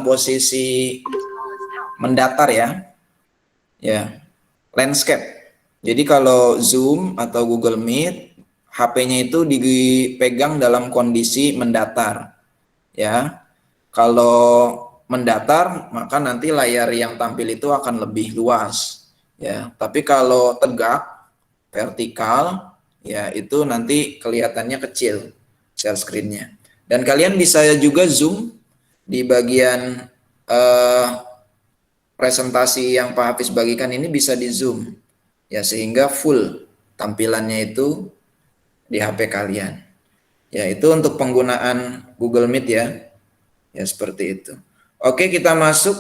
posisi mendatar ya. Ya, landscape. Jadi kalau Zoom atau Google Meet, HP-nya itu dipegang dalam kondisi mendatar. Ya. Kalau mendatar, maka nanti layar yang tampil itu akan lebih luas. Ya, tapi kalau tegak, vertikal, ya itu nanti kelihatannya kecil share screen-nya. Dan kalian bisa juga zoom di bagian presentasi yang Pak Hafiz bagikan ini bisa di zoom ya sehingga full tampilannya itu di HP kalian. Ya itu untuk penggunaan Google Meet ya. Ya seperti itu. Oke, kita masuk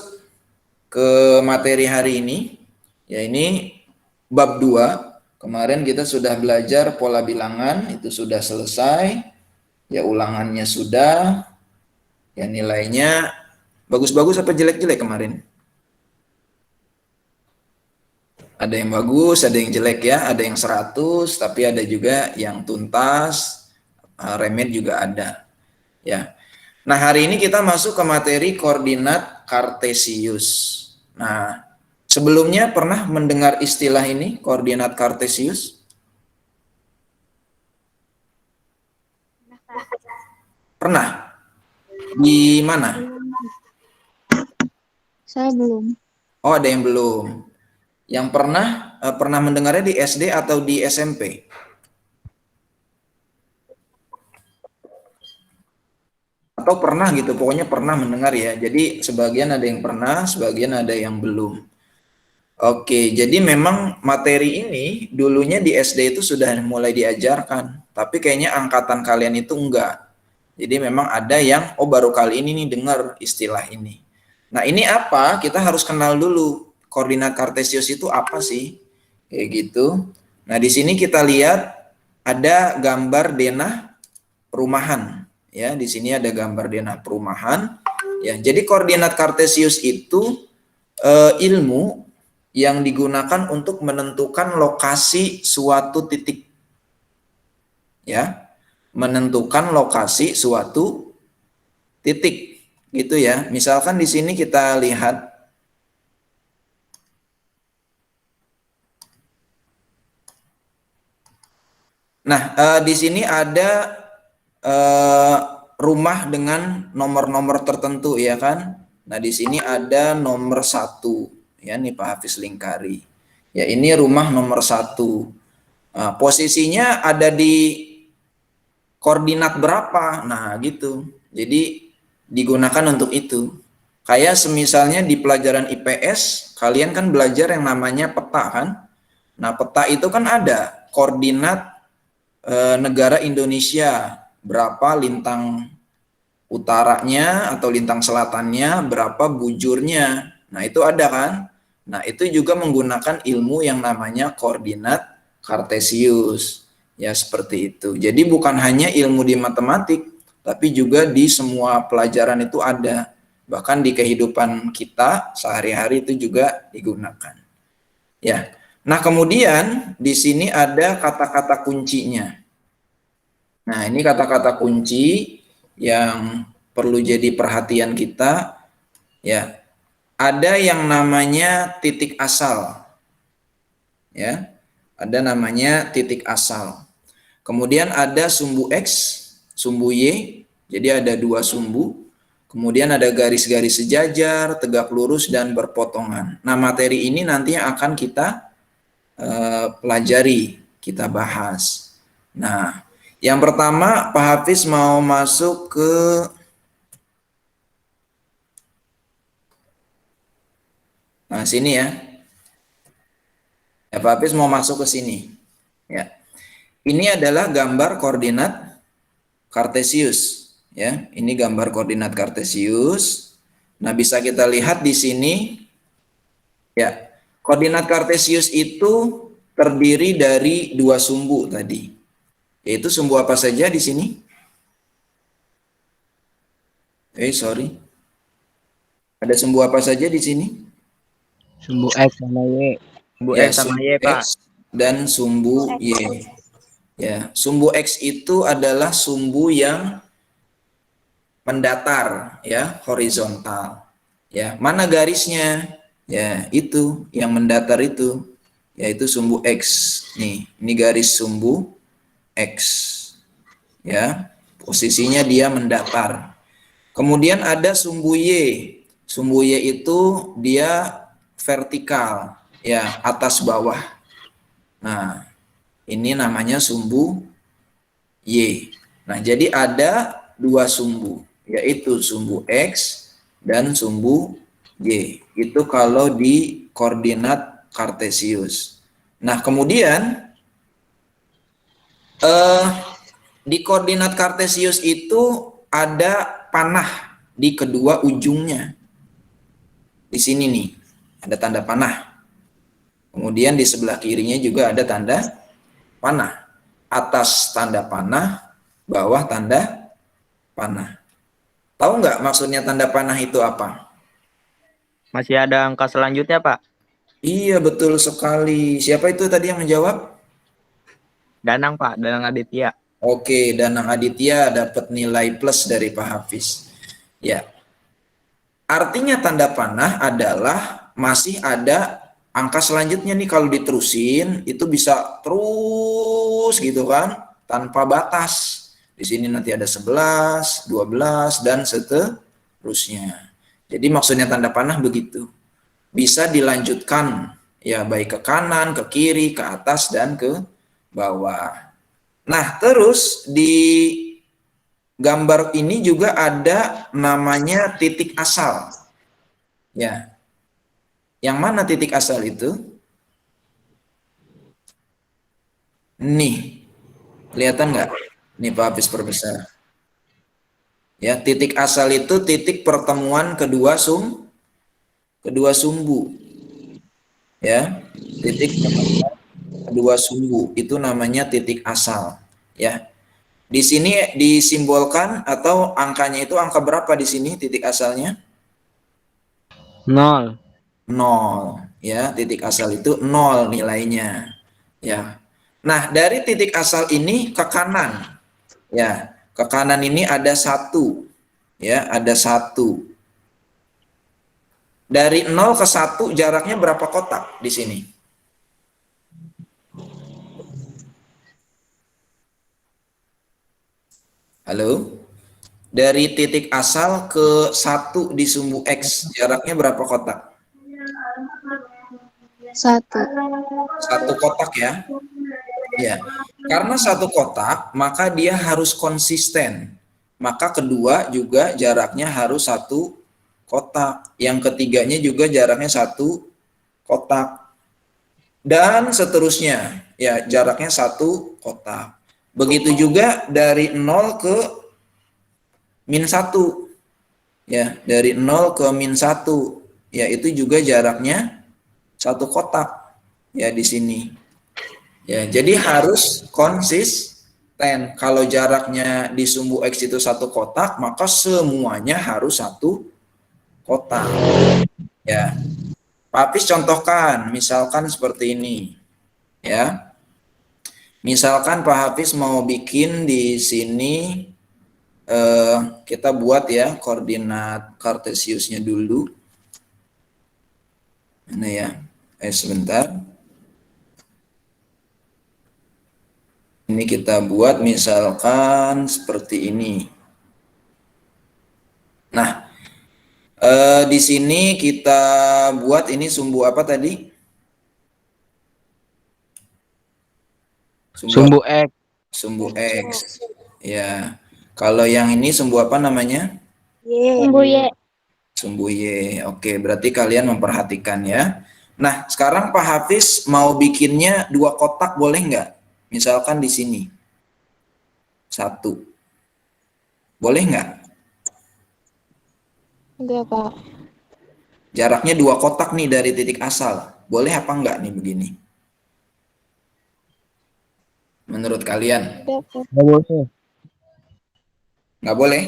ke materi hari ini. Ya ini bab 2. Kemarin kita sudah belajar pola bilangan, itu sudah selesai. Ya ulangannya sudah. Ya nilainya bagus-bagus apa jelek-jelek kemarin? Ada yang bagus, ada yang jelek ya, ada yang 100, tapi ada juga yang tuntas, remit juga ada. Ya. Nah, hari ini kita masuk ke materi koordinat kartesius. Nah, sebelumnya pernah mendengar istilah ini, koordinat kartesius? Pernah? Di mana? Saya belum. Oh, ada yang belum. Yang pernah mendengarnya di SD atau di SMP? Atau pernah gitu, pokoknya pernah mendengar ya. Jadi sebagian ada yang pernah, sebagian ada yang belum. Oke, jadi memang materi ini dulunya di SD itu sudah mulai diajarkan, tapi kayaknya angkatan kalian itu enggak. Jadi memang ada yang baru kali ini nih dengar istilah ini. Nah, ini apa? Kita harus kenal dulu. Koordinat kartesius itu apa sih? Kayak gitu. Nah, di sini kita lihat ada gambar denah perumahan. Ya, di sini ada gambar denah perumahan. Ya, jadi koordinat kartesius itu ilmu yang digunakan untuk menentukan lokasi suatu titik. Ya, menentukan lokasi suatu titik gitu ya. Misalkan di sini kita lihat di sini ada rumah dengan nomor-nomor tertentu ya kan. Nah, di sini ada nomor 1 ya, nih Pak Hafiz lingkari. Ya, ini rumah nomor 1. Nah, posisinya ada di koordinat berapa? Nah, gitu. Jadi digunakan untuk itu. Kayak semisalnya di pelajaran IPS, kalian kan belajar yang namanya peta kan? Nah, peta itu kan ada koordinat negara Indonesia, berapa lintang utaranya atau lintang selatannya, berapa bujurnya. Nah, itu ada kan? Nah, itu juga menggunakan ilmu yang namanya koordinat kartesius. Ya, seperti itu. Jadi bukan hanya ilmu di matematik, tapi juga di semua pelajaran itu ada. Bahkan di kehidupan kita sehari-hari itu juga digunakan. Ya. Nah, kemudian di sini ada kata-kata kuncinya. Nah, ini kata-kata kunci yang perlu jadi perhatian kita. Ya, ada yang namanya titik asal. Ya, ada namanya titik asal. Kemudian ada sumbu X, sumbu Y. Jadi ada 2 sumbu. Kemudian ada garis-garis sejajar, tegak lurus, dan berpotongan. Nah, materi ini nanti yang akan kita pelajari, kita bahas. Nah, yang pertama Pak Hafiz mau masuk ke sini ya. Ya, Pak Hafiz mau masuk ke sini. Ya. Ini adalah gambar koordinat kartesius. Ya, ini gambar koordinat kartesius. Nah, bisa kita lihat di sini. Ya, koordinat kartesius itu terdiri dari 2 sumbu tadi. Yaitu sumbu apa saja di sini? Sorry. Ada sumbu apa saja di sini? Sumbu X sama Y. Sumbu Ya, X sama sumbu Y, Pak. X dan sumbu Y. Ya, sumbu X itu adalah sumbu yang mendatar, ya, horizontal. Ya, mana garisnya? Ya, itu yang mendatar itu, yaitu sumbu X. Nih, ini garis sumbu X. Ya, posisinya dia mendatar. Kemudian ada sumbu Y. Sumbu Y itu dia vertikal, ya, atas bawah. Nah, ini namanya sumbu Y. Nah, jadi ada dua sumbu, yaitu sumbu X dan sumbu Y. Itu kalau di koordinat kartesius. Nah, kemudian eh, di koordinat kartesius itu ada panah di kedua ujungnya. Di sini nih, ada tanda panah. Kemudian di sebelah kirinya juga ada tanda panah. Atas tanda panah, bawah tanda panah. Tahu nggak maksudnya tanda panah itu apa? Masih ada angka selanjutnya, Pak. Iya, betul sekali. Siapa itu tadi yang menjawab? Danang, Pak. Danang Aditya. Oke, Danang Aditya dapat nilai plus dari Pak Hafiz. Ya, artinya tanda panah adalah masih ada angka selanjutnya nih, kalau diterusin itu bisa terus gitu kan, tanpa batas. Di sini nanti ada 11, 12 dan seterusnya. Jadi maksudnya tanda panah begitu. Bisa dilanjutkan ya, baik ke kanan, ke kiri, ke atas dan ke bawah. Nah, terus di gambar ini juga ada namanya titik asal. Ya, yang mana titik asal itu? Nih, kelihatan nggak? Nih Pak Hafiz perbesar. Ya, titik asal itu titik pertemuan kedua sumbu. Ya, titik pertemuan kedua sumbu itu namanya titik asal. Ya, di sini disimbolkan atau angkanya itu angka berapa di sini titik asalnya? 0. 0. Ya, titik asal itu 0 nilainya. Ya. Nah, dari titik asal ini ke kanan. Ya, ke kanan ini ada 1. Ya, ada 1. Dari 0 ke 1 jaraknya berapa kotak di sini? Halo? Dari titik asal ke 1 di sumbu X, jaraknya berapa kotak? 1. 1 kotak ya. Ya. Karena 1 kotak, maka dia harus konsisten. Maka kedua juga jaraknya harus 1 kotak. Yang ketiganya juga jaraknya 1 kotak. Dan seterusnya. Ya, jaraknya 1 kotak. Begitu juga dari 0 ke min 1. Ya, dari 0 ke min 1. Ya, itu juga jaraknya 1 kotak. Ya, di sini. Ya, jadi harus konsisten. Kalau jaraknya di sumbu X itu 1 kotak, maka semuanya harus 1 kotak. Ya, Pak Hafiz contohkan, misalkan seperti ini. Ya, misalkan Pak Hafiz mau bikin di sini, kita buat ya koordinat kartesiusnya dulu. Mana ya? Sebentar. Ini kita buat misalkan seperti ini. Nah, di sini kita buat ini sumbu apa tadi? Sumbu X. Sumbu X. Ya. Kalau yang ini sumbu apa namanya? Sumbu Y. Sumbu Y. Oke, berarti kalian memperhatikan ya. Nah, sekarang Pak Hafiz mau bikinnya 2 kotak boleh nggak? Misalkan di sini. 1. Boleh nggak? Enggak, Pak. Jaraknya 2 kotak nih dari titik asal. Boleh apa nggak nih begini? Menurut kalian? Enggak, Pak. Nggak boleh. Nggak boleh?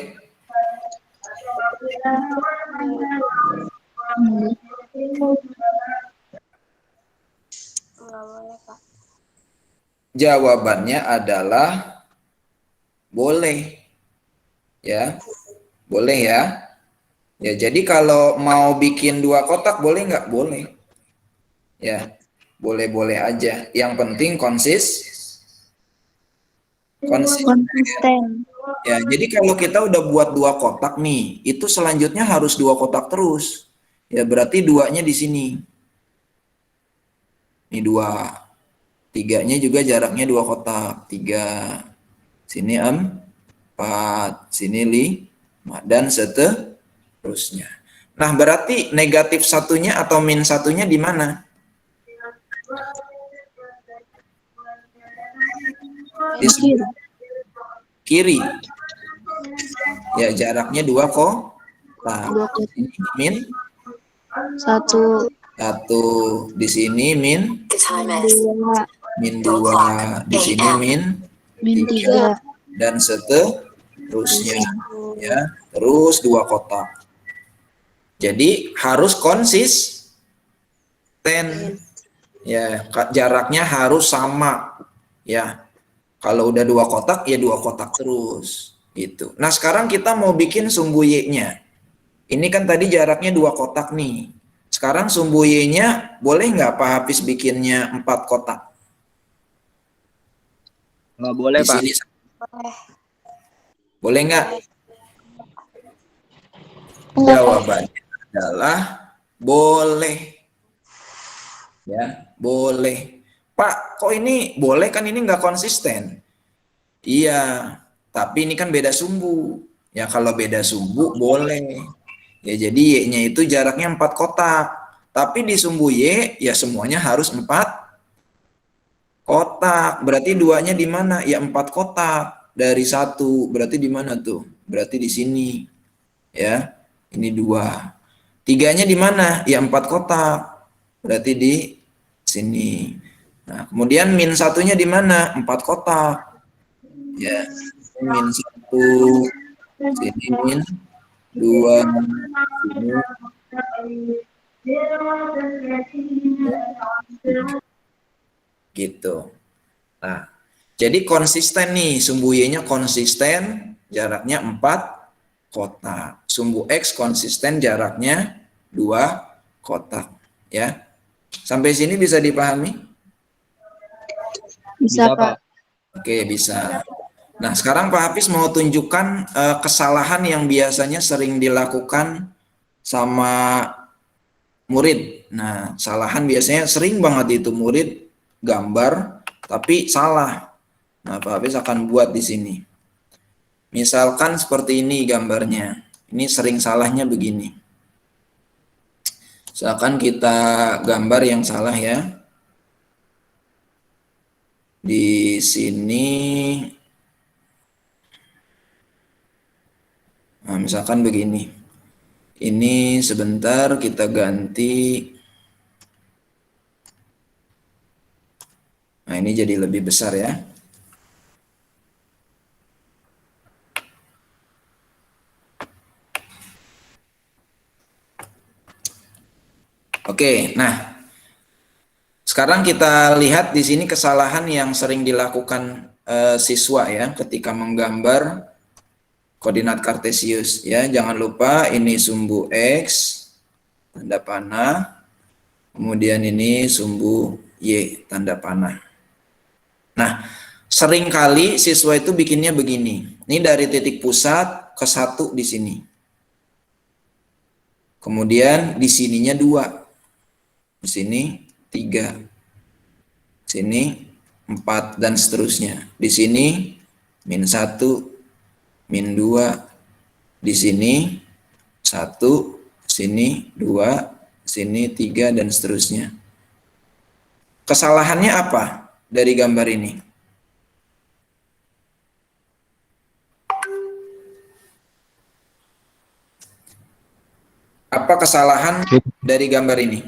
Enggak boleh, Pak. Jawabannya adalah boleh. Ya. Boleh ya. Ya, jadi kalau mau bikin 2 kotak boleh nggak? Boleh. Ya, boleh-boleh aja. Yang penting konsisten. Konsisten. Ya, jadi kalau kita udah buat 2 kotak nih, itu selanjutnya harus 2 kotak terus. Ya, berarti 2-nya di sini. Ini 2. 3-nya juga jaraknya 2 kotak. 3. Sini 4. Sini 5. Dan seterusnya. Nah, berarti negatif satunya atau min satunya di mana? Di sebelah kiri. Ya, jaraknya 2 kotak. 2 kotak. Ini min 1, 1. Di sini min 2, min 2. Di sini min min 3. 3. Dan seterusnya. Ya, terus 2 kotak. Jadi harus konsisten. Ya, jaraknya harus sama. Ya, kalau udah 2 kotak ya 2 kotak terus gitu. Nah, sekarang kita mau bikin sumbu Y-nya. Ini kan tadi jaraknya 2 kotak nih. Sekarang sumbu Y-nya boleh nggak Pak Hafiz bikinnya 4 kotak? Nggak boleh, Di Pak. sini boleh nggak? Jawabannya adalah boleh. Ya, boleh. Pak, kok ini boleh, kan ini nggak konsisten? Iya, tapi ini kan beda sumbu. Ya, kalau beda sumbu boleh. Ya, jadi Y-nya itu jaraknya 4 kotak. Tapi di sumbu Y, ya semuanya harus 4 kotak. Berarti 2-nya di mana? Ya 4 kotak. Dari 1. Berarti di mana tuh? Berarti di sini. Ya, ini 2. 3-nya di mana? Ya 4 kotak. Berarti di sini. Nah, kemudian min satunya di mana? 4 kotak. Ya, min 1, sini min 2, sini gitu. Nah, jadi konsisten nih, sumbu Y-nya konsisten, jaraknya 4 kotak. Sumbu X konsisten, jaraknya 2 kotak. Ya, sampai sini bisa dipahami? Bisa, Pak. Oke, bisa. Nah, sekarang Pak Hafiz mau tunjukkan kesalahan yang biasanya sering dilakukan sama murid. Nah, kesalahan biasanya sering banget itu murid gambar tapi salah. Nah, Pak Hafiz akan buat di sini. Misalkan seperti ini gambarnya. Ini sering salahnya begini. Misalkan kita gambar yang salah ya. Di sini, nah, misalkan begini. Ini sebentar kita ganti. Nah, ini jadi lebih besar ya. Oke, nah sekarang kita lihat di sini kesalahan yang sering dilakukan siswa ya ketika menggambar koordinat kartesius ya. Jangan lupa ini sumbu X tanda panah, kemudian ini sumbu Y tanda panah. Nah, seringkali siswa itu bikinnya begini. Ini dari titik pusat ke 1 di sini. Kemudian di sininya 2. Di sini 3. Sini 4 dan seterusnya. Di sini min 1, min 2. Di sini 1, sini 2, sini 3 dan seterusnya. Kesalahannya apa dari gambar ini? Apa kesalahan dari gambar ini?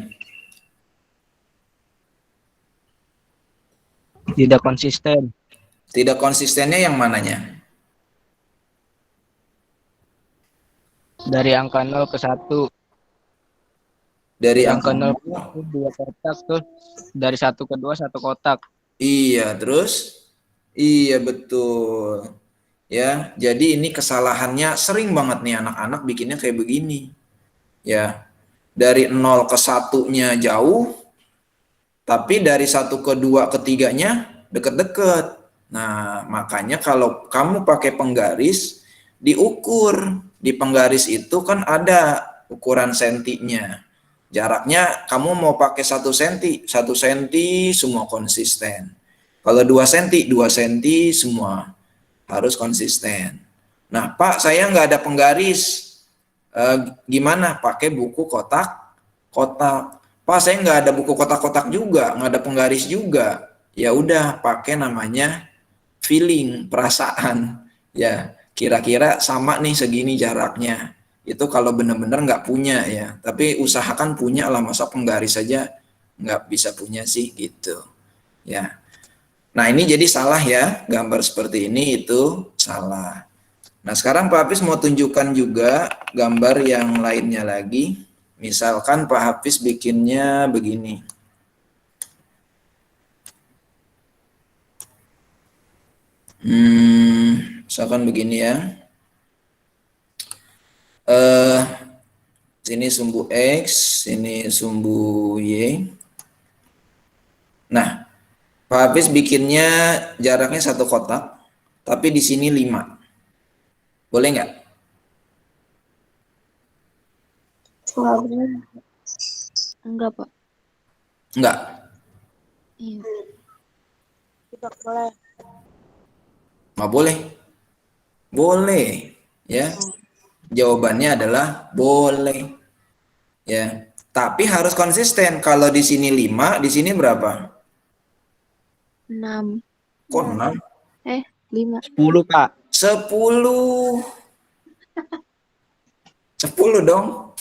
Tidak konsisten. Tidak konsistennya yang mananya? Dari angka 0 ke 1. Dari Yang angka ke 0 0. ke 2 kotak tuh. Dari 1 ke 2 1 kotak. Iya, terus? Iya, betul. Ya, jadi ini kesalahannya sering banget nih anak-anak bikinnya kayak begini. Ya, dari 0 ke 1-nya jauh, tapi dari 1 ke 2 ke 3-nya deket-deket. Nah, makanya kalau kamu pakai penggaris, diukur. Di penggaris itu kan ada ukuran sentinya. Jaraknya kamu mau pakai 1 senti, 1 senti semua konsisten. Kalau 2 senti, 2 senti semua harus konsisten. Nah, Pak, saya nggak ada penggaris. Gimana? Pakai buku kotak-kotak. Pak, saya nggak ada buku kotak-kotak juga, nggak ada penggaris juga. Ya udah, pakai namanya feeling, perasaan. Ya, kira-kira sama nih segini jaraknya. Itu kalau benar-benar nggak punya ya. Tapi usahakan punya lah, masa penggaris saja nggak bisa punya sih gitu. Ya. Nah ini jadi salah ya, gambar seperti ini itu salah. Nah sekarang Pak Hafiz mau tunjukkan juga gambar yang lainnya lagi. Misalkan Pak Hafiz bikinnya begini. Misalkan begini ya. Sini sumbu X, sini sumbu Y. Nah, Pak Hafiz bikinnya jaraknya 1 kotak, tapi di sini 5. Boleh nggak? Enggak boleh. Enggak, Pak. Nggak. Iya. Tidak boleh. Nggak boleh. Boleh. Ya. Jawabannya adalah boleh. Ya. Tapi harus konsisten. Kalau di sini 5, di sini berapa? 6. Kok 6? 5. 10, Pak. 10. 10 dong.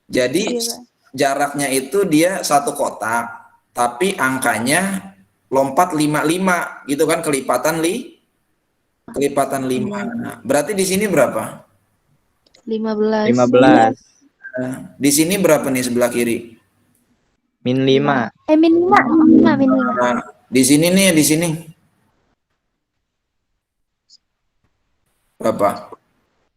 Jadi Iya, Pak. jaraknya itu dia 1 kotak, tapi angkanya lompat 55 gitu kan, kelipatan 5. Nah, berarti di sini berapa? 15. 15. Di sini berapa nih sebelah kiri? Min 5. Min 5. Min 5. Nah, di sini nih, di sini. Berapa?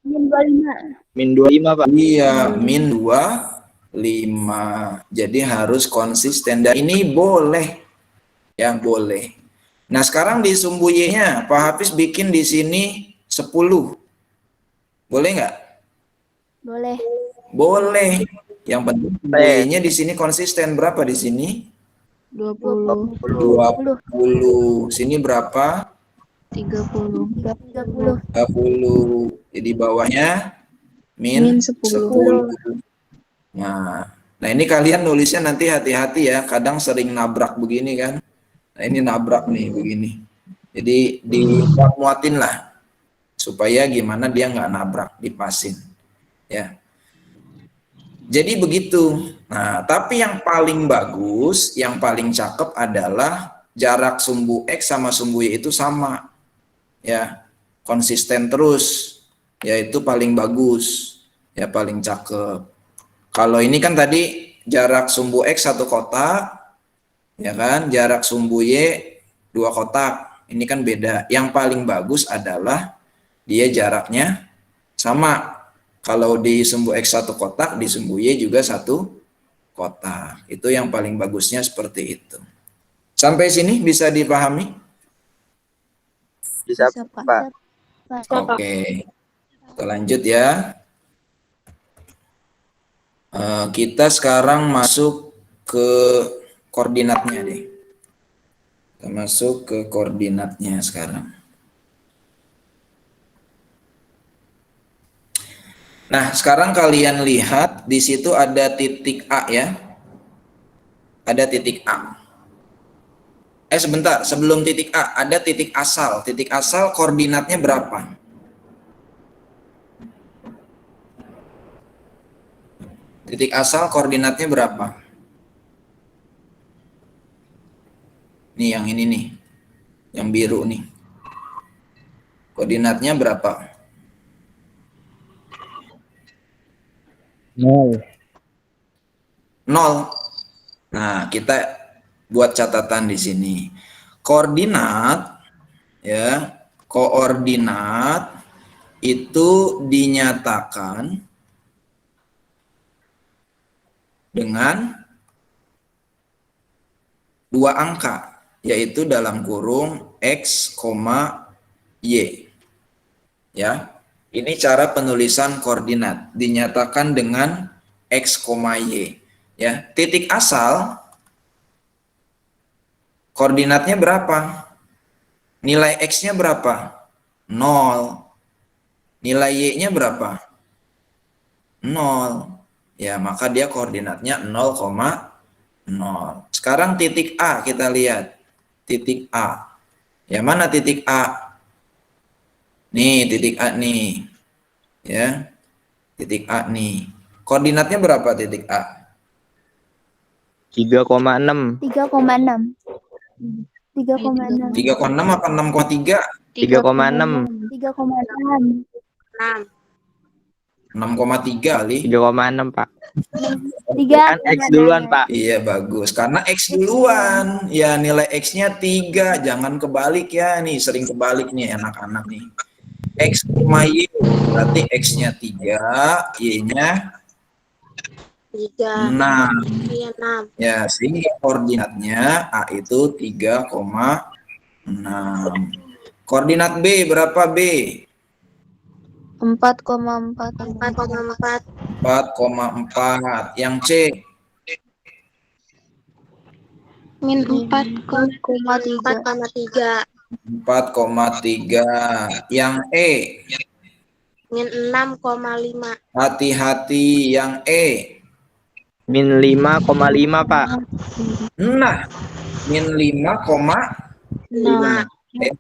Min 25. Min 25, Pak. Iya, min 25. Jadi harus konsisten. Dan ini boleh. Ya, boleh. Nah, sekarang di sumbu Y-nya, Pak Hafiz bikin di sini 10. Boleh nggak? Boleh. Boleh. Yang penting Y-nya di sini konsisten. Berapa di sini? 20. 20. Sini berapa? 30. 30. Jadi bawahnya min Min 10. Nah ini kalian nulisnya nanti hati-hati ya. Kadang sering nabrak begini kan. Nah ini nabrak nih begini. Jadi dimuat-muatin lah. Supaya gimana dia nggak nabrak, dipasin. Ya. Jadi begitu. Nah, tapi yang paling bagus, yang paling cakep adalah jarak sumbu X sama sumbu Y itu sama. Ya, konsisten terus. Ya, itu paling bagus. Ya, paling cakep. Kalau ini kan tadi jarak sumbu X 1 kotak, ya kan? Jarak sumbu Y 2 kotak. Ini kan beda. Yang paling bagus adalah dia jaraknya sama. Kalau di sumbu X 1 kotak, di sumbu Y juga 1 kotak. Itu yang paling bagusnya seperti itu. Sampai sini bisa dipahami? Bisa, Pak. Oke. Kita lanjut ya. Kita sekarang masuk ke koordinatnya deh. Kita masuk ke koordinatnya sekarang. Nah, sekarang kalian lihat di situ ada titik A ya. Ada titik A. Sebentar, sebelum titik A, ada titik asal. Titik asal koordinatnya berapa? Titik asal koordinatnya berapa? Nih yang ini nih. Yang biru nih. Koordinatnya berapa? 0. 0. Nah, kita buat catatan di sini. Koordinat ya, koordinat itu dinyatakan dengan dua angka, yaitu dalam kurung X, Y. Ya, ini cara penulisan koordinat, dinyatakan dengan X, Y. Ya, titik asal koordinatnya berapa? Nilai X-nya berapa? 0. Nilai Y-nya berapa? 0. Ya, maka dia koordinatnya 0,0. Sekarang titik A kita lihat. Titik A. Ya, mana titik A? Nih, titik A nih. Ya. Titik A nih. Koordinatnya berapa titik A? 3,6. 3,6. 3,6. 3,6 apa 6,3? 3,6. 3,6. 6. 6,3 kali. 3,6, Pak. 3. Kan X duluan, Pak. Iya, bagus. Karena X duluan. Ya, nilai X-nya 3. Jangan kebalik ya. Nih, sering kebalik nih anak-anak nih. X, Y. Berarti X-nya 3. Y-nya 3. 6. Iya, 6. Ya, sehingga koordinatnya A itu 3,6. Koordinat B berapa B? 4,4. 4,4. 4,4. Yang C? Min 4,3. 4,3. 4,3. Yang E? Min 6,5. Hati-hati, yang E. Min 5,5, Pak. Nah, min 5, 5. Min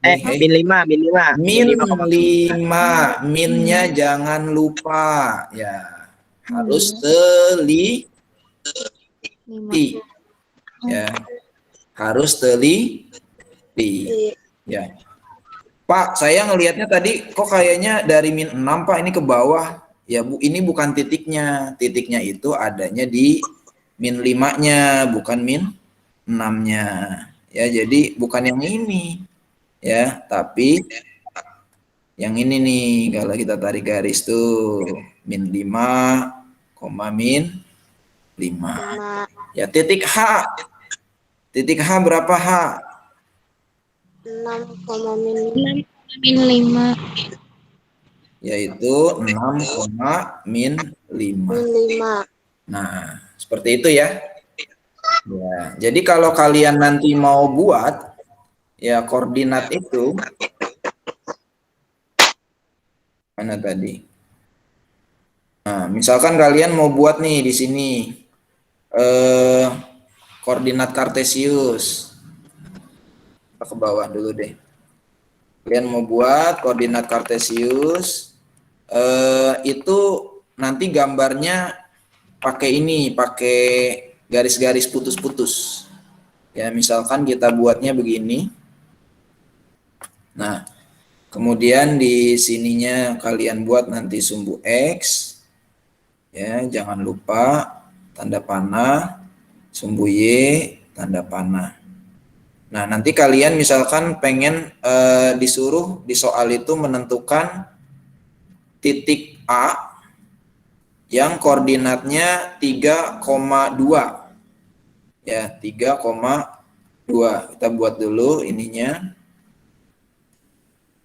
5, min 5. min 5. Minnya jangan lupa. Ya, harus teliti. 5. Ya, harus teliti. Ya. Pak, saya ngelihatnya tadi kok kayaknya dari min 6, Pak, ini ke bawah. Ya, Bu, ini bukan titiknya. Titiknya itu adanya di min 5-nya, bukan min 6-nya. Ya, jadi bukan yang ini. Ya, tapi yang ini nih, kalau kita tarik garis tuh, min 5, min 5. Ya, titik H. Titik H berapa H? 6, Min 5. Yaitu 6, min 5. min 5. Nah, seperti itu ya. Ya, jadi kalau kalian nanti mau buat ya koordinat itu mana tadi? Nah, misalkan kalian mau buat nih di sini koordinat kartesius. Kita ke bawah dulu deh. Kalian mau buat koordinat kartesius itu nanti gambarnya pakai ini, pakai garis-garis putus-putus. Ya, misalkan kita buatnya begini. Nah, kemudian di sininya kalian buat nanti sumbu X. Ya, jangan lupa tanda panah, sumbu Y, tanda panah. Nah, nanti kalian misalkan pengen disuruh di soal itu menentukan titik A yang koordinatnya 3,2. Ya, 3,2. Kita buat dulu ininya.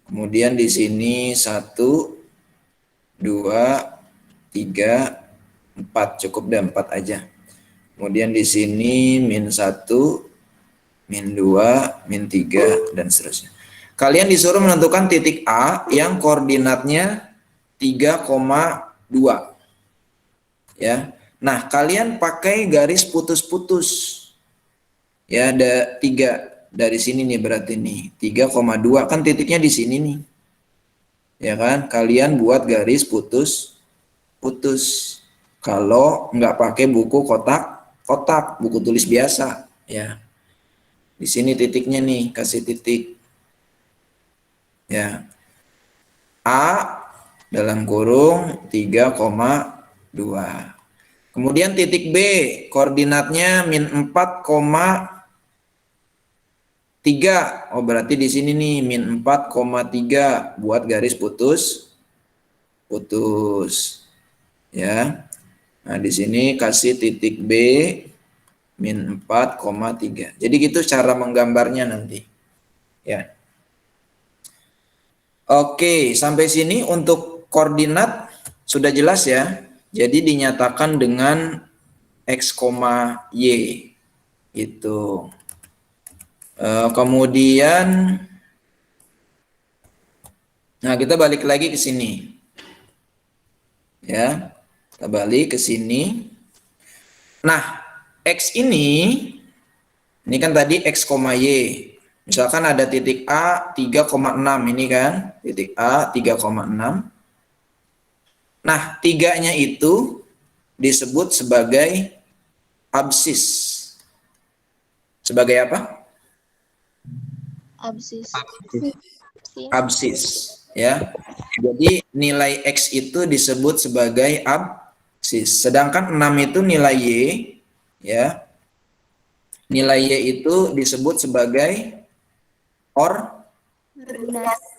Kemudian di sini 1, 2, 3, 4. Cukup deh 4 aja. Kemudian di sini min 1, min 2, min 3, dan seterusnya. Kalian disuruh menentukan titik A yang koordinatnya 3,2. Ya. Nah, kalian pakai garis putus-putus. Ya, ada 3 dari sini nih berarti nih. 3,2 kan titiknya di sini nih. Ya kan? Kalian buat garis putus. Kalau nggak pakai buku kotak, buku tulis biasa, ya. Di sini titiknya nih, kasih titik. Ya. A dalam kurung 3,2. Kemudian titik B, koordinatnya min 4,3. Oh, berarti di sini nih min 4,3, buat garis putus. Ya. Nah, di sini kasih titik B min 4,3. Jadi gitu cara menggambarnya nanti. Ya. Oke, sampai sini untuk koordinat sudah jelas ya. Jadi dinyatakan dengan X, Y gitu. Kemudian, nah kita balik lagi ke sini. Ya, kita balik ke sini. Nah, X ini kan tadi X, Y. Misalkan ada titik A 3,6 ini kan, titik A 3,6. Nah, tiganya itu disebut sebagai absis. Sebagai apa? Absis. Absis, ya. Jadi nilai X itu disebut sebagai absis. Sedangkan 6 itu nilai Y, ya. Nilai Y itu disebut sebagai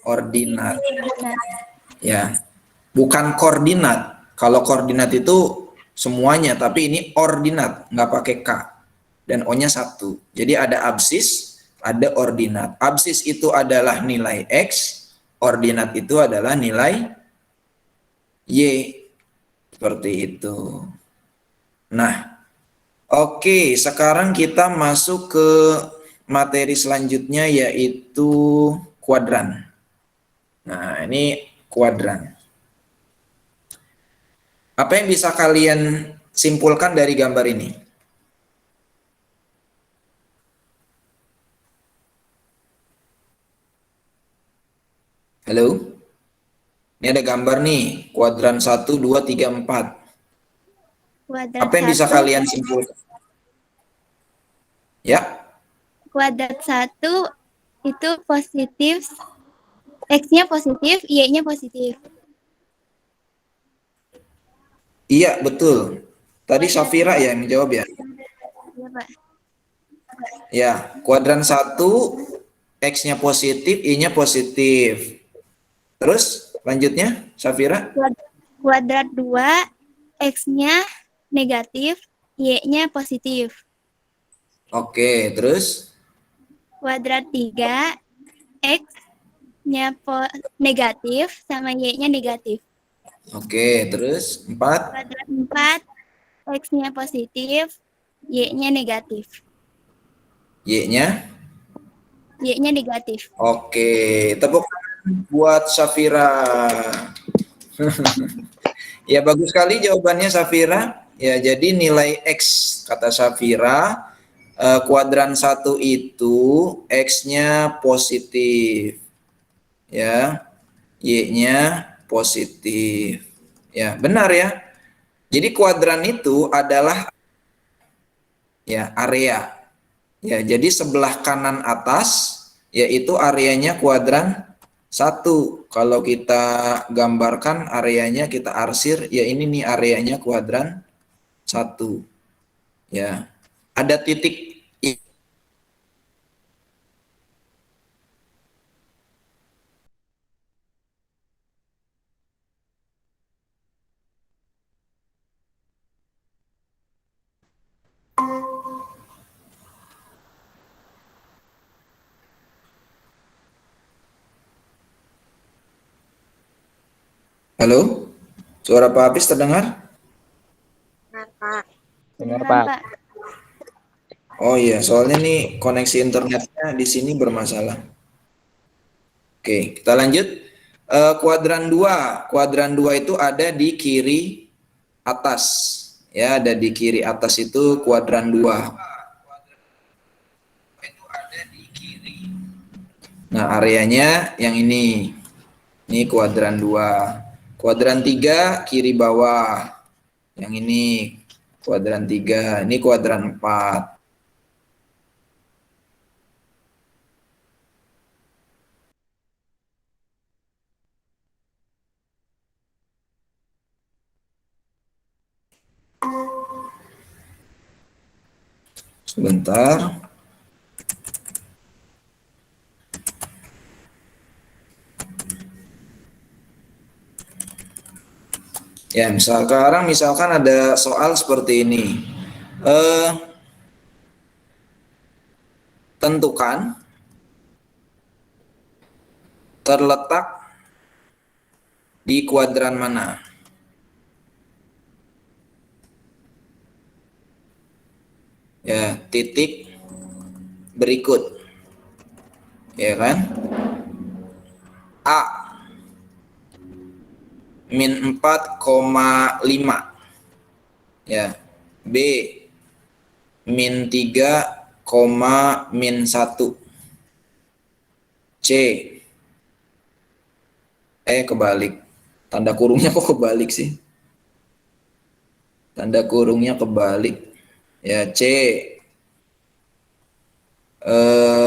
ordinat. Ya. Bukan koordinat. Kalau koordinat itu semuanya, tapi ini ordinat, nggak pakai K. Dan O-nya 1. Jadi ada absis, ada ordinat. Absis itu adalah nilai X, ordinat itu adalah nilai Y. Seperti itu. Nah, oke, sekarang kita masuk ke materi selanjutnya yaitu kuadran. Nah, ini kuadran. Apa yang bisa kalian simpulkan dari gambar ini? Halo? Ini ada gambar nih, kuadran 1, 2, 3, 4. Kuadrat Apa yang bisa 1, kalian simpulkan? Ya, kuadrat 1 itu positif, X-nya positif, Y-nya positif. iya betul. Tadi Safira ya yang menjawab ya? Iya, Pak. Ya, kuadran 1, X-nya positif, Y-nya positif. Terus lanjutnya, Safira? Kuadrat 2, X-nya negatif, Y-nya positif. Oke, terus? Kuadrat 3, X-nya negatif sama Y-nya negatif. Oke, terus 4? Kuadrat 4, X-nya positif, Y-nya negatif. Y-nya? Y-nya negatif. Oke, tepuk tangan buat Safira. Ya, bagus sekali jawabannya Safira. Ya, jadi nilai X kata Safira, kuadran 1 itu X-nya positif. Ya, Y-nya positif. Ya, benar ya. Jadi kuadran itu adalah ya area. Ya, jadi sebelah kanan atas yaitu areanya kuadran 1. Kalau kita gambarkan areanya, kita arsir, ya ini nih areanya kuadran 1. Ya. Ada titik Halo? Suara Pak Hafiz terdengar? Benar, Pak. Dengar, Beneran, Pak. Pak. Oh iya, soalnya nih koneksi internetnya di sini bermasalah. Oke, kita lanjut. Kuadran 2. Kuadran 2 itu ada di kiri atas. Ya, ada di kiri atas itu kuadran 2. Nah, areanya yang ini. Ini kuadran 2. Kuadran 3 kiri bawah. Yang ini kuadran 3. Ini kuadran 4. Sebentar. Ya, misalkan ada soal seperti ini. Tentukan terletak di kuadran mana? Ya, titik berikut. Ya kan? A min 4,5. Ya. B min 3, min 1. C kebalik. Tanda kurungnya kok kebalik sih? Tanda kurungnya kebalik. Ya, C 2,0.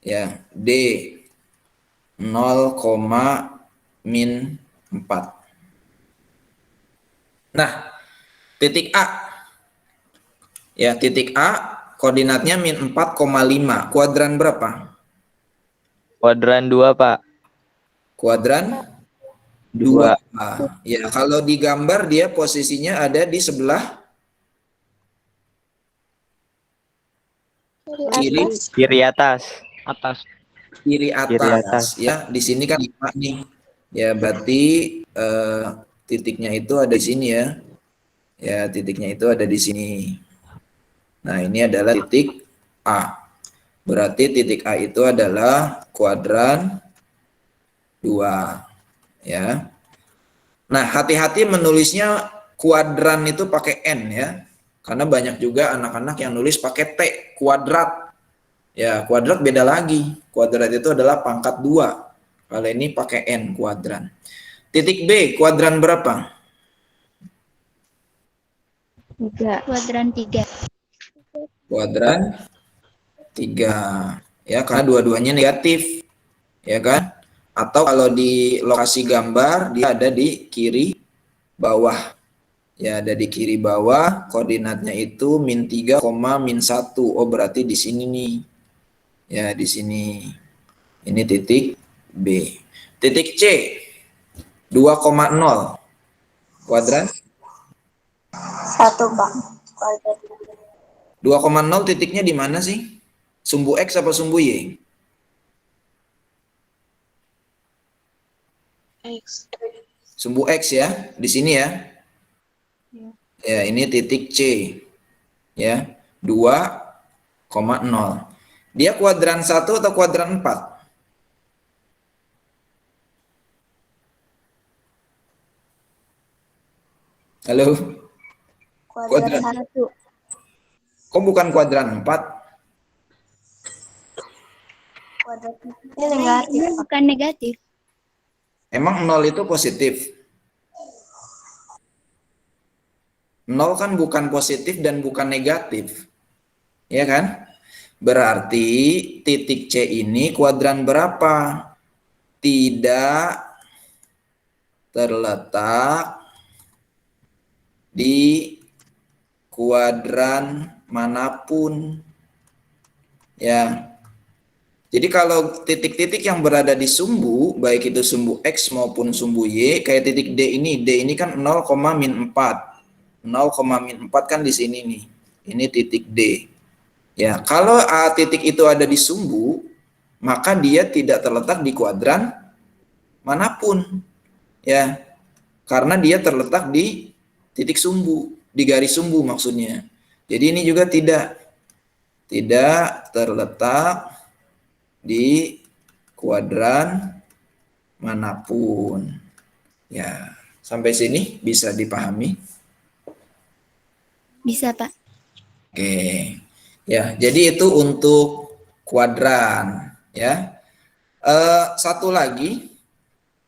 Ya, D 0, min 4. Nah, titik A. Ya, titik A koordinatnya min 4,5. Kuadran berapa? Kuadran 2, Pak. Kuadran 2. Ya, kalau di gambar dia posisinya ada di sebelah kiri Kiri atas. Atas. kiri Kiri atas. atas. Ya, di sini kan 5 nih. Ya, berarti titiknya itu ada di sini ya. Ya, titiknya itu ada di sini. Nah, ini adalah titik A. Berarti titik A itu adalah kuadran 2. Ya. Nah, hati-hati menulisnya kuadran itu pakai N ya. Karena banyak juga anak-anak yang nulis pakai T, kuadrat. Ya, kuadrat beda lagi. Kuadrat itu adalah pangkat 2. Kalau ini pakai N, kuadran. Titik B, kuadran berapa? Kuadran 3. Kuadran 3. Ya, karena dua-duanya negatif. Ya kan? Atau kalau di lokasi gambar, dia ada di kiri bawah. Ya, ada di kiri bawah, koordinatnya itu min 3, min 1. Oh, berarti di sini nih. Ya, di sini. Ini titik B. Titik C, 2,0. Kuadran? 1, Pak. Kuadrat 2,0 titiknya di mana sih? Sumbu X apa sumbu Y? X. Sumbu X ya, di sini ya. Ya, ini titik C. Ya, 2,0. Dia kuadran 1 atau kuadran 4? Halo? Kuadrat Kuadran. 1. Kok bukan kuadran 4? kuadrat ini negatif. Ini bukan negatif. Emang 0 itu positif? 0 kan bukan positif dan bukan negatif. Ya kan? Berarti titik C ini kuadran berapa? Tidak terletak di kuadran manapun. Ya. Jadi kalau titik-titik yang berada di sumbu, baik itu sumbu X maupun sumbu Y, kayak titik D ini kan 0, min 4. 0, min 4 kan di sini nih. Ini titik D. Ya, kalau A titik itu ada di sumbu, maka dia tidak terletak di kuadran manapun. Ya. Karena dia terletak di titik sumbu, di garis sumbu maksudnya. Jadi ini juga tidak terletak di kuadran manapun. Ya, sampai sini bisa dipahami? Bisa, Pak. Oke. Ya, jadi itu untuk kuadran, ya. Satu lagi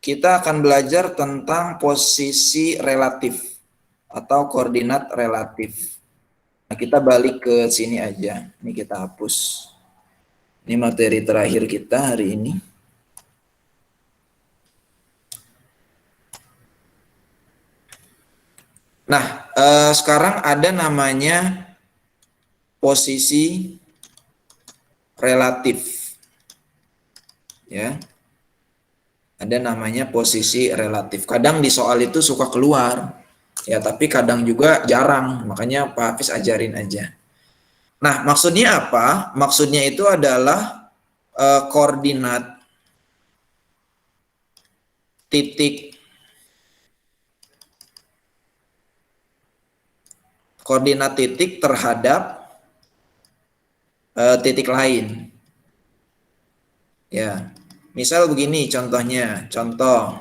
kita akan belajar tentang posisi relatif atau koordinat relatif. Nah, kita balik ke sini aja. Ini kita hapus. Ini materi terakhir kita hari ini. Nah, sekarang ada namanya posisi relatif. Ya. Ada namanya posisi relatif. Kadang di soal itu suka keluar. Ya, tapi kadang juga jarang. Makanya Pak Hafiz ajarin aja. Nah, maksudnya apa? Maksudnya itu adalah koordinat titik terhadap titik lain. Ya, misal begini contohnya. Contoh,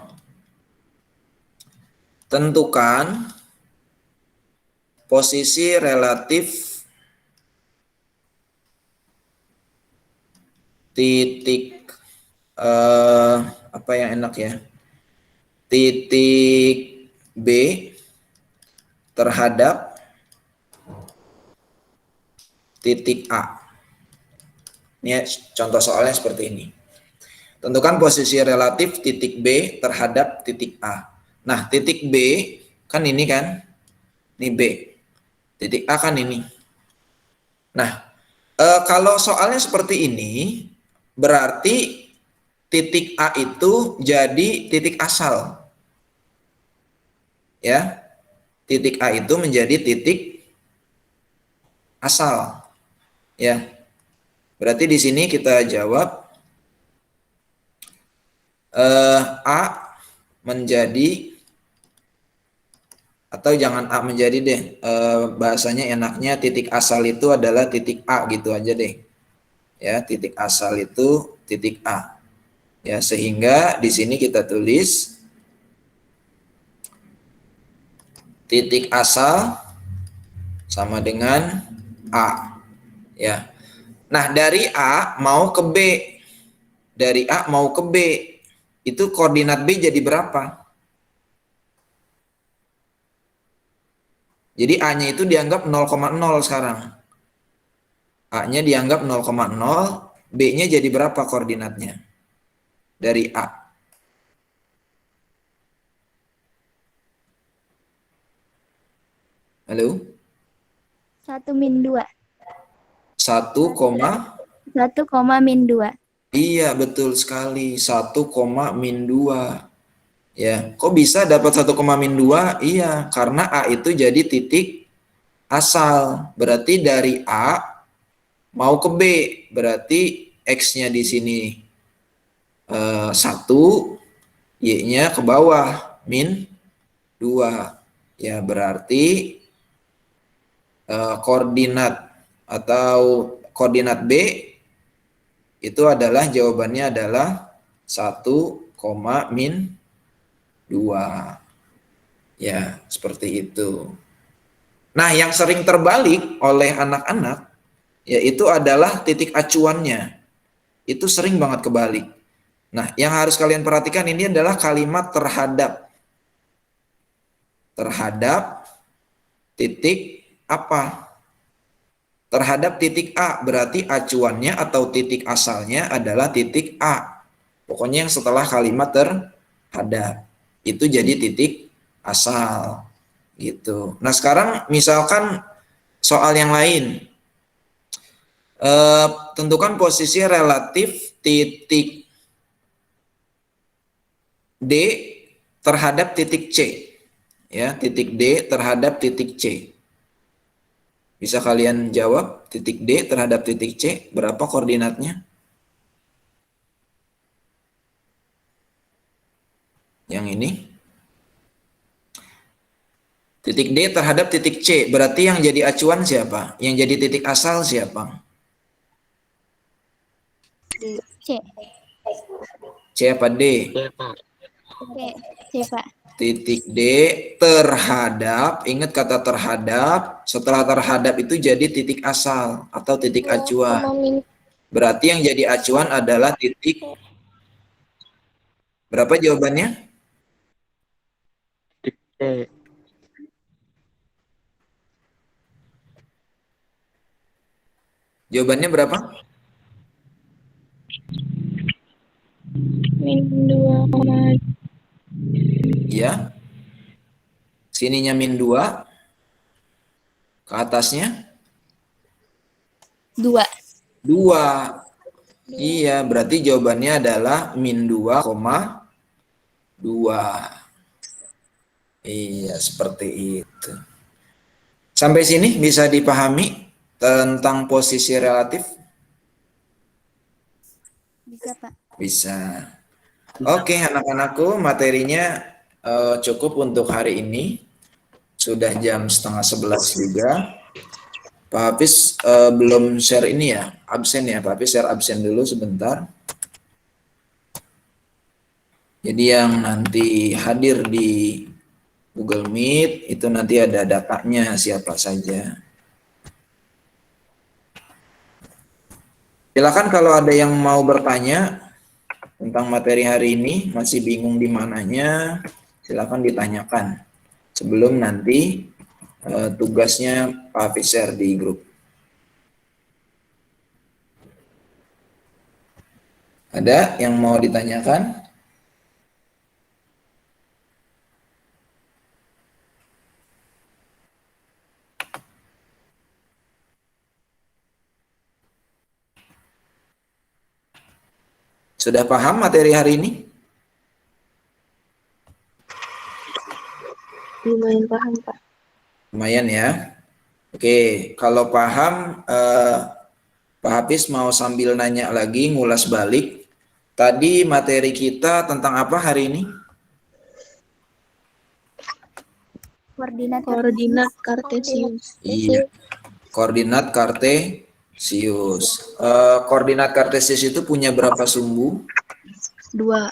tentukan posisi relatif titik apa yang enak ya? Titik B terhadap titik A. Ini contoh soalnya seperti ini. Tentukan posisi relatif titik B terhadap titik A. Nah, titik B kan ini kan? Ini B. Titik A kan ini. Nah, kalau soalnya seperti ini, berarti titik A itu jadi titik asal. Ya, titik A itu menjadi titik asal. Ya, berarti di sini kita jawab A menjadi, atau jangan A menjadi deh, bahasanya enaknya titik asal itu adalah titik A gitu aja deh. Ya, titik asal itu titik A. Ya, sehingga di sini kita tulis titik asal sama dengan A. Ya. Nah, dari A mau ke B. Dari A mau ke B. Itu koordinat B jadi berapa? Jadi A-nya itu dianggap 0,0 sekarang. A-nya dianggap 0,0, B-nya jadi berapa koordinatnya? Dari A. Halo? 1 min 2. 1, 1, min 2. iya betul sekali. 1, min 2. Ya, kok bisa dapat 1, min 2? Iya, karena A itu jadi titik asal. Berarti dari A mau ke B. Berarti X-nya di sini 1, Y-nya ke bawah, min 2. Ya, berarti koordinat atau koordinat B itu adalah jawabannya adalah 1, min 2. Ya, seperti itu. Nah, yang sering terbalik oleh anak-anak yaitu adalah titik acuannya. Itu sering banget kebalik. Nah, yang harus kalian perhatikan ini adalah kalimat terhadap. Terhadap titik apa? Terhadap titik A, berarti acuannya atau titik asalnya adalah titik A. Pokoknya yang setelah kalimat terhadap. Itu jadi titik asal. Gitu. Nah, sekarang misalkan soal yang lain. Tentukan posisi relatif titik D terhadap titik C. Ya, titik D terhadap titik C. Bisa kalian jawab titik D terhadap titik C berapa koordinatnya? Yang ini. Titik D terhadap titik C berarti yang jadi acuan siapa? Yang jadi titik asal siapa? C. C apa D? C, Pak. Titik D terhadap, ingat kata terhadap, setelah terhadap itu jadi titik asal atau titik acuan. Berarti yang jadi acuan adalah titik, berapa jawabannya? Titik C. Jawabannya berapa? Min 2, Ya. Sininya min 2. Ke atasnya? 2. 2. Iya, berarti jawabannya adalah min 2, Iya, seperti itu. Sampai sini bisa dipahami tentang posisi relatif? Bisa, Pak. Bisa. Oke, anak-anakku, materinya cukup untuk hari ini. Sudah jam 10:30 juga. Pak Hafiz belum share ini ya, absen ya. Pak Hafiz share absen dulu sebentar. Jadi yang nanti hadir di Google Meet itu nanti ada datanya siapa saja. Silakan kalau ada yang mau bertanya tentang materi hari ini, masih bingung di mananya, silakan ditanyakan sebelum nanti tugasnya Pak Hafiz share di grup. Ada yang mau ditanyakan? Sudah paham materi hari ini? Lumayan paham, Pak. Lumayan ya. Oke, kalau paham, Pak Hafiz mau sambil nanya lagi, ngulas balik. Tadi materi kita tentang apa hari ini? Koordinat Kartesius. Iya, koordinat kartesius. Koordinat kartesius itu punya berapa sumbu? 2.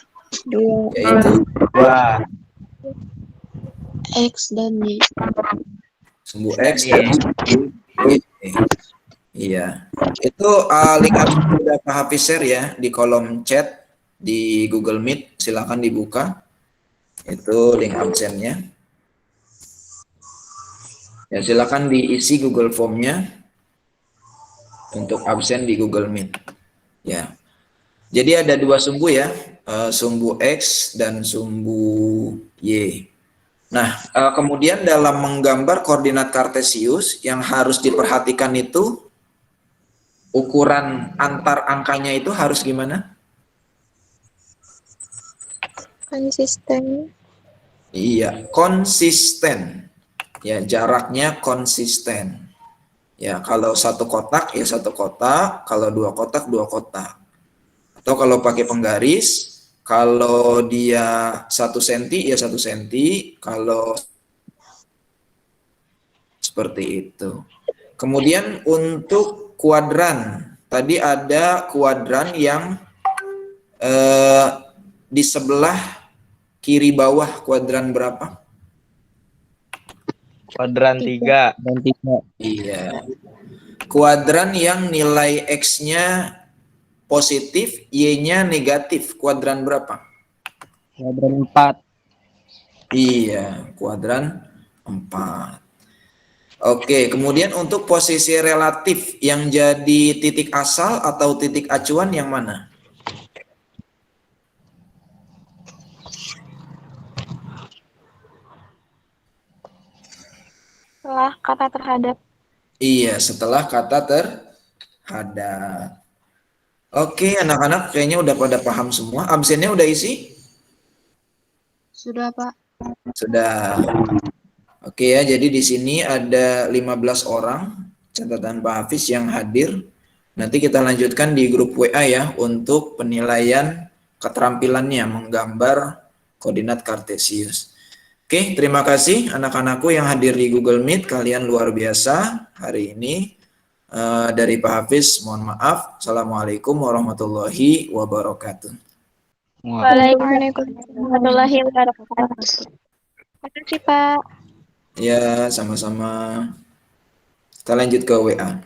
Yaitu Wah, X dan Y. sumbu X dan sumbu Y. Iya, itu link absen sudah Pak Hafiz share ya di kolom chat di Google Meet. Silakan dibuka. Itu link absennya. Ya, silakan diisi Google Form-nya untuk absen di Google Meet. Ya. Jadi ada 2 sumbu ya, sumbu X dan sumbu Y. Nah, kemudian dalam menggambar koordinat kartesius yang harus diperhatikan itu ukuran antar angkanya itu harus gimana? Konsisten. Iya, konsisten. Ya, jaraknya konsisten. Ya, kalau satu kotak ya satu kotak, kalau 2 kotak 2 kotak. Atau kalau pakai penggaris, kalau dia 1 senti ya 1 senti, kalau seperti itu. Kemudian untuk kuadran, tadi ada kuadran yang di sebelah kiri bawah, kuadran berapa? kuadran 3. Iya. Kuadran yang nilai X-nya positif, Y-nya negatif. Kuadran berapa? Kuadran 4. Iya, kuadran 4. Oke, kemudian untuk posisi relatif yang jadi titik asal atau titik acuan yang mana? Setelah kata terhadap. Iya, setelah kata terhadap. Oke, anak-anak kayaknya udah pada paham semua. Absennya udah isi? Sudah, Pak. Sudah. Oke ya, jadi di sini ada 15 orang catatan Pak Hafiz yang hadir. Nanti kita lanjutkan di grup WA ya untuk penilaian keterampilannya menggambar koordinat kartesius. Oke, terima kasih anak-anakku yang hadir di Google Meet. Kalian luar biasa hari ini. Dari Pak Hafiz, mohon maaf. Assalamualaikum warahmatullahi wabarakatuh. Waalaikumsalam warahmatullahi wabarakatuh. Terima kasih, Pak. Ya, sama-sama. Kita lanjut ke WA.